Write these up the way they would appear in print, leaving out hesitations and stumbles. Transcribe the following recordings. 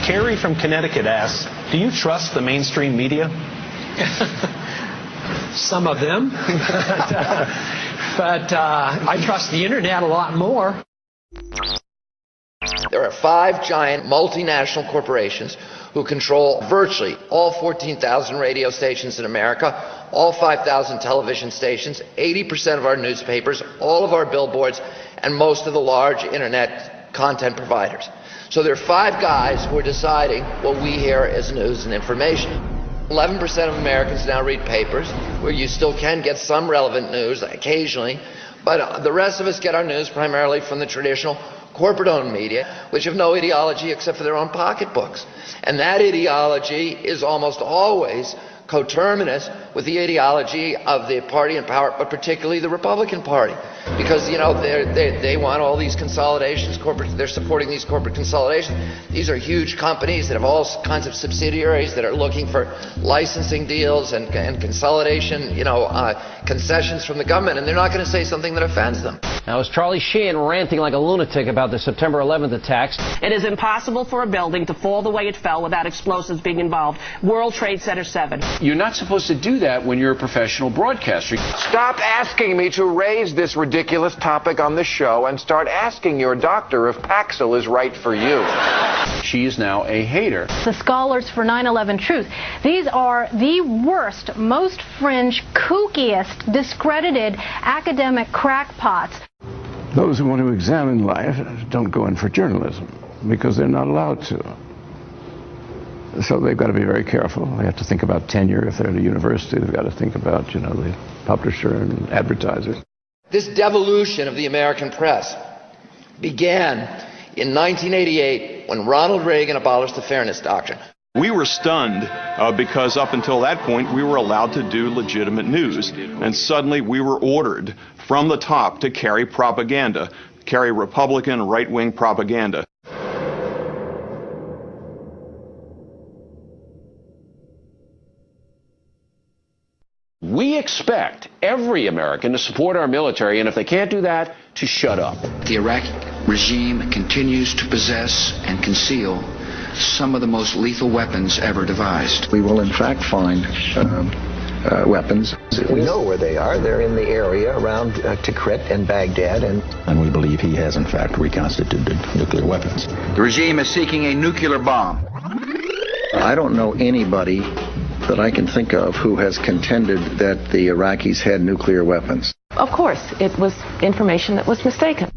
Carrie from Connecticut asks, do you trust the mainstream media? Some of them. But I trust the internet a lot more. There are 5 giant multinational corporations who control virtually all 14,000 radio stations in America, all 5,000 television stations, 80% of our newspapers, all of our billboards, and most of the large internet content providers. So there are 5 guys who are deciding what we hear as news and information. 11% of Americans now read papers, where you still can get some relevant news occasionally, but the rest of us get our news primarily from the traditional corporate-owned media, which have no ideology except for their own pocketbooks. And that ideology is almost always coterminous with the ideology of the party in power, but particularly the Republican Party. Because, you know, they want all these consolidations, they're supporting these corporate consolidations. These are huge companies that have all kinds of subsidiaries that are looking for licensing deals and consolidation, concessions from the government, and they're not going to say something that offends them. Now, is Charlie Sheen ranting like a lunatic about the September 11th attacks? It is impossible for a building to fall the way it fell without explosives being involved. World Trade Center 7. You're not supposed to do that when you're a professional broadcaster. Stop asking me to raise this ridiculous topic on the show and start asking your doctor if Paxil is right for you. She is now a hater. The Scholars for 9/11 Truth. These are the worst, most fringe, kookiest, discredited academic crackpots. Those who want to examine life don't go in for journalism because they're not allowed to. So they've got to be very careful. They have to think about tenure. If they're at a university, they've got to think about, the publisher and advertiser. This devolution of the American press began in 1988 when Ronald Reagan abolished the Fairness Doctrine. We were stunned because up until that point we were allowed to do legitimate news, and suddenly we were ordered from the top to carry propaganda, carry Republican right-wing propaganda. We expect every American to support our military, and if they can't do that, to shut up. The Iraqi regime continues to possess and conceal some of the most lethal weapons ever devised. We will in fact find weapons. We know where they are. They're in the area around Tikrit and Baghdad. And we believe he has in fact reconstituted nuclear weapons. The regime is seeking a nuclear bomb. I don't know anybody that I can think of who has contended that the Iraqis had nuclear weapons. Of course, it was information that was mistaken.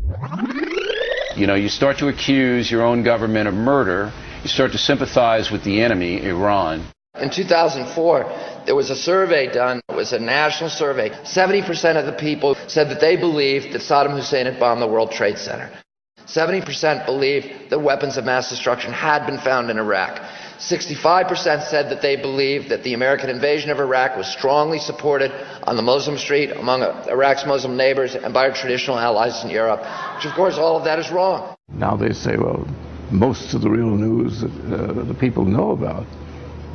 You start to accuse your own government of murder. You start to sympathize with the enemy, Iran. In 2004, there was a survey done. It was a national survey. 70% of the people said that they believed that Saddam Hussein had bombed the World Trade Center. 70% believed that weapons of mass destruction had been found in Iraq. 65% said that they believed that the American invasion of Iraq was strongly supported on the Muslim street among Iraq's Muslim neighbors and by our traditional allies in Europe, which of course all of that is wrong. Now they say, well, most of the real news that the people know about,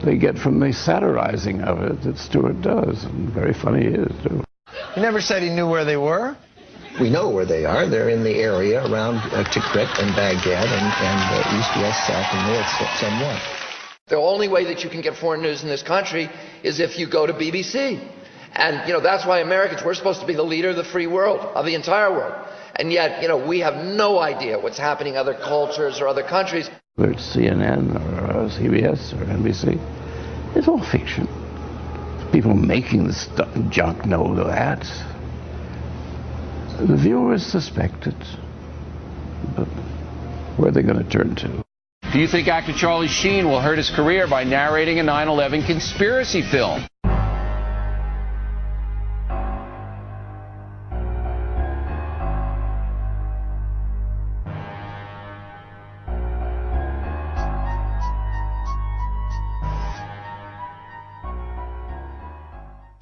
they get from the satirizing of it that Stewart does, and very funny he is, too. He never said he knew where they were. We know where they are. They're in the area around Tikrit and Baghdad and east, west, south, and north somewhat. The only way that you can get foreign news in this country is if you go to BBC. And, that's why Americans, we're supposed to be the leader of the free world, of the entire world. And yet, we have no idea what's happening in other cultures or other countries. Whether it's CNN or CBS or NBC, it's all fiction. People making the junk know that. The viewers suspect it. But where are they going to turn to? Do you think actor Charlie Sheen will hurt his career by narrating a 9/11 conspiracy film?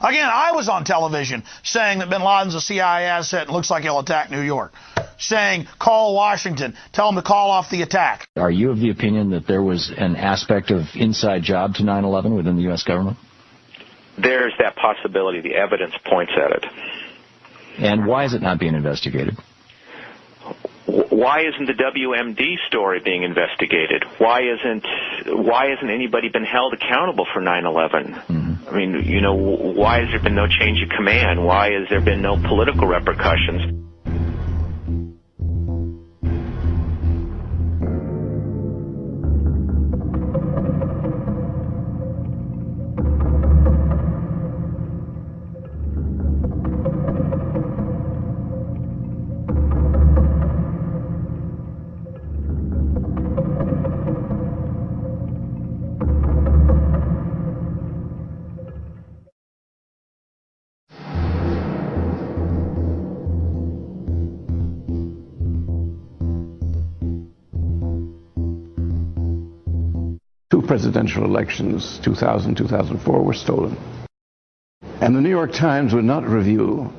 Again, I was on television saying that bin Laden's a CIA asset and looks like he'll attack New York. Saying, call Washington, tell them to call off the attack. Are you of the opinion that there was an aspect of inside job to 9/11 within the U.S. government? There's that possibility. The evidence points at it. And why is it not being investigated? Why isn't the WMD story being investigated? Why isn't anybody been held accountable for 9/11? I mean, you know, why has there been no change of command? Why has there been no political repercussions? Two presidential elections, 2000, 2004, were stolen. And the New York Times would not review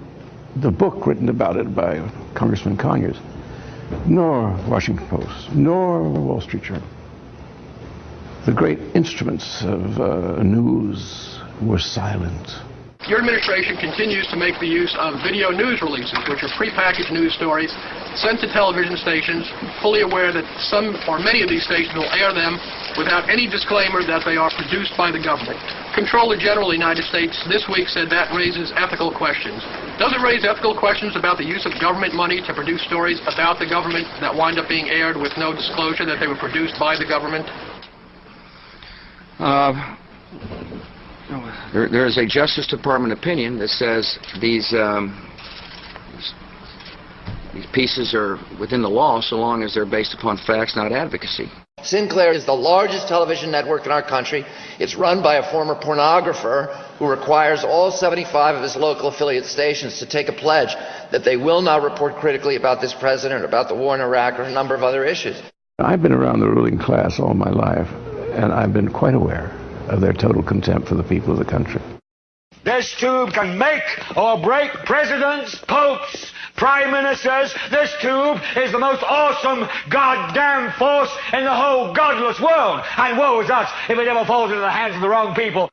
the book written about it by Congressman Conyers, nor Washington Post, nor Wall Street Journal. The great instruments of news were silent. Your administration continues to make the use of video news releases, which are prepackaged news stories sent to television stations, fully aware that some or many of these stations will air them without any disclaimer that they are produced by the government. Comptroller General of the United States this week said that raises ethical questions. Does it raise ethical questions about the use of government money to produce stories about the government that wind up being aired with no disclosure that they were produced by the government? There is a Justice Department opinion that says these pieces are within the law so long as they're based upon facts, not advocacy. Sinclair is the largest television network in our country. It's run by a former pornographer who requires all 75 of his local affiliate stations to take a pledge that they will not report critically about this president, about the war in Iraq, or a number of other issues. I've been around the ruling class all my life, and I've been quite aware of their total contempt for the people of the country. This tube can make or break presidents, popes, prime ministers. This tube is the most awesome goddamn force in the whole godless world. And woe is us if it ever falls into the hands of the wrong people.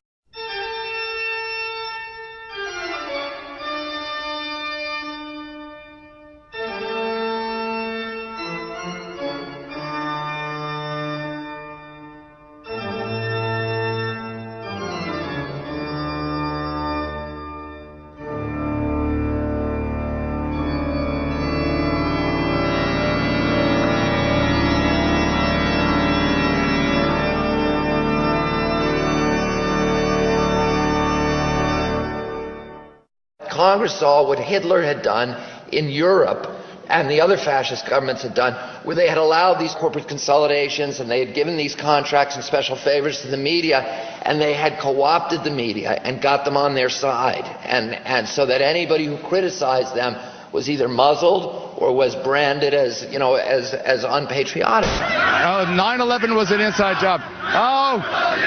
Congress saw what Hitler had done in Europe and the other fascist governments had done, where they had allowed these corporate consolidations and they had given these contracts and special favors to the media, and they had co-opted the media and got them on their side, and so that anybody who criticized them was either muzzled or was branded as, you know, as unpatriotic. 9/11 was an inside job. Oh,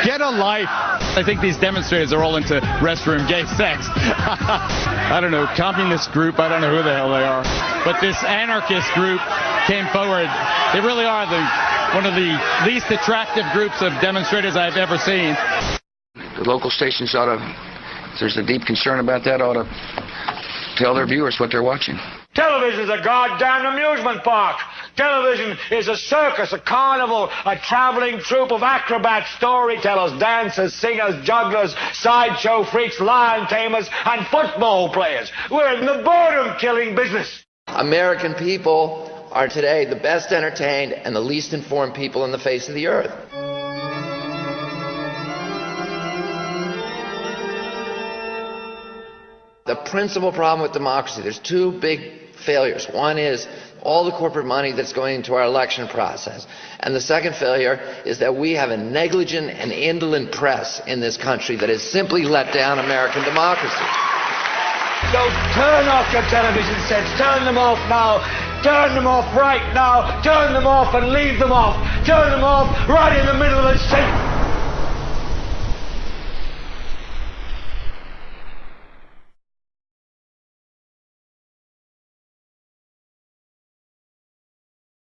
get a life. I think these demonstrators are all into restroom gay sex. I don't know, communist group, I don't know who the hell they are. But this anarchist group came forward. They really are one of the least attractive groups of demonstrators I've ever seen. The local stations ought to, if there's a deep concern about that, ought to tell their viewers what they're watching. Television is a goddamn amusement park. Television is a circus, a carnival, a traveling troupe of acrobats, storytellers, dancers, singers, jugglers, sideshow freaks, lion tamers, and football players. We're in the boredom-killing business. American people are today the best entertained and the least informed people on the face of the earth. The principal problem with democracy, there's two big failures. One is all the corporate money that's going into our election process. And the second failure is that we have a negligent and indolent press in this country that has simply let down American democracy. So turn off your television sets. Turn them off now. Turn them off right now. Turn them off and leave them off. Turn them off right in the middle of the sentence.